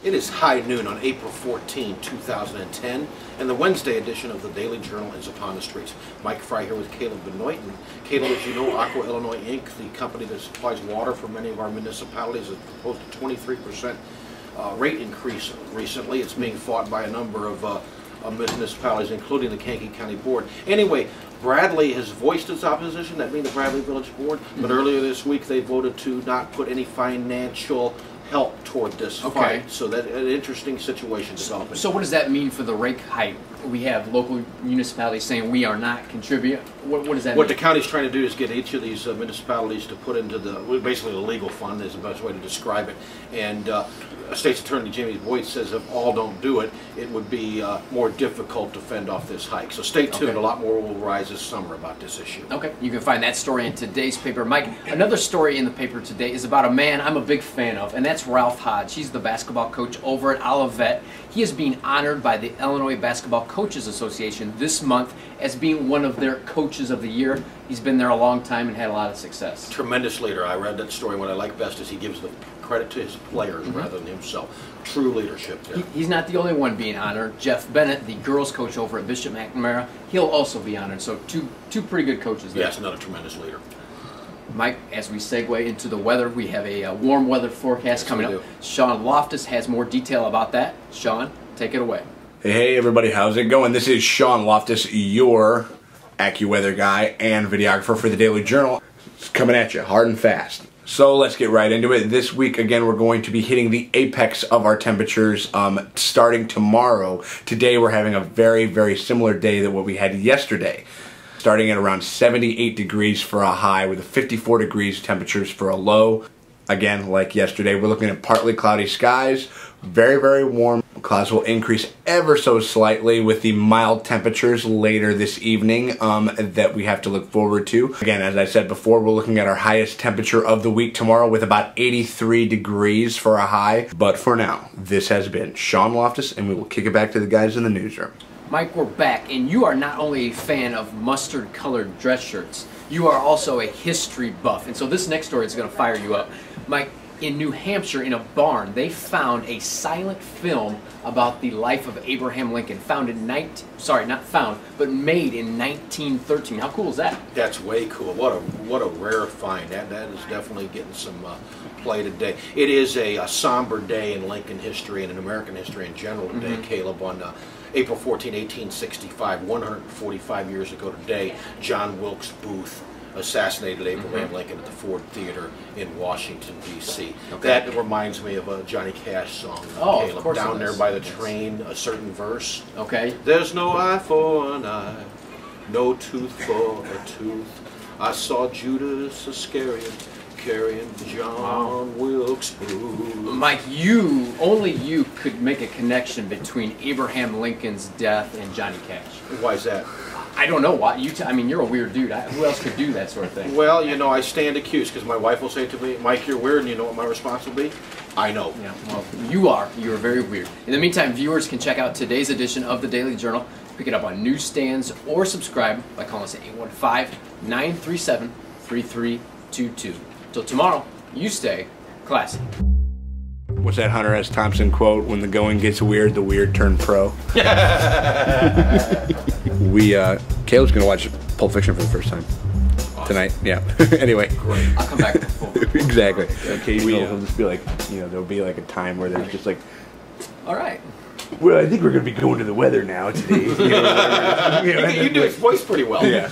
It is high noon on April 14, 2010, and the Wednesday edition of the Daily Journal is upon the streets. Mike Frey here with Caleb Benoit. And Caleb, as you know, Aqua, Illinois, Inc., the company that supplies water for many of our municipalities, has proposed a 23% rate increase recently. It's being fought by a number of municipalities, including the Kankakee County Board. Anyway, Bradley has voiced its opposition, that being the Bradley Village Board, but earlier this week they voted to not put any financial help toward this fight. So that an interesting situation developing. So what does that mean for the rate hike? We have local municipalities saying we are not contributing. What does that mean? What the county's trying to do is get each of these municipalities to put into basically the legal fund is the best way to describe it. And State's Attorney Jamie Boyd says if all don't do it, it would be more difficult to fend off this hike. So stay tuned. A lot more will rise this summer about this issue. Okay, you can find that story in today's paper. Mike, another story in the paper today is about a man I'm a big fan of, and that's Ralph Hodge. He's the basketball coach over at Olivet. He is being honored by the Illinois Basketball Coaches Association this month as being one of their coaches of the year. He's been there a long time and had a lot of success. Tremendous leader. I read that story. What I like best is he gives the credit to his players rather than himself. True leadership there. He's not the only one being honored. Jeff Bennett, the girls coach over at Bishop McNamara, he'll also be honored. So two pretty good coaches there. Yes, another tremendous leader. Mike, as we segue into the weather, we have a warm weather forecast coming up. Sean Loftus has more detail about that. Sean, take it away. Hey everybody, how's it going? This is Sean Loftus, your AccuWeather guy and videographer for the Daily Journal. It's coming at you hard and fast. So let's get right into it. This week, again, we're going to be hitting the apex of our temperatures starting tomorrow. Today, we're having a very, very similar day than what we had yesterday. Starting at around 78 degrees for a high with a 54 degrees temperatures for a low. Again, like yesterday, we're looking at partly cloudy skies. Very, very warm. Clouds will increase ever so slightly with the mild temperatures later this evening that we have to look forward to. Again, as I said before, we're looking at our highest temperature of the week tomorrow with about 83 degrees for a high. But for now, this has been Sean Loftus, and we will kick it back to the guys in the newsroom. Mike, we're back, and you are not only a fan of mustard-colored dress shirts, you are also a history buff. And so this next story is going to fire you up. Mike, in New Hampshire, in a barn, they found a silent film about the life of Abraham Lincoln, made in 1913. How cool is that? That's way cool. What a rare find. That is definitely getting some play today. It is a somber day in Lincoln history and in American history in general today, Caleb. On April 14, 1865, 145 years ago today, John Wilkes Booth assassinated Abraham Lincoln at the Ford Theater in Washington, D.C. That reminds me of a Johnny Cash song, Caleb. Of course. Down there by the train, a certain verse. Okay. There's no eye for an eye, no tooth for a tooth. I saw Judas Iscariot carrying John Wilkes Booth. Mike, only you could make a connection between Abraham Lincoln's death and Johnny Cash. Why is that? I don't know why. I mean, you're a weird dude. Who else could do that sort of thing? Well, you know, I stand accused because my wife will say to me, Mike, you're weird, and you know what my response will be? I know. Yeah, well, you are. You're very weird. In the meantime, viewers can check out today's edition of the Daily Journal. Pick it up on newsstands or subscribe by calling us at 815-937-3322. Till tomorrow, you stay classy. What's that Hunter S. Thompson quote? When the going gets weird, the weird turn pro. Caleb's gonna watch Pulp Fiction for the first time tonight. Yeah. Anyway. Great. I'll come back. Exactly. Occasionally, he'll just be like, there'll be like a time where there's just like, all right. Well, I think we're gonna be going to the weather now today. You do his voice pretty well. Yeah.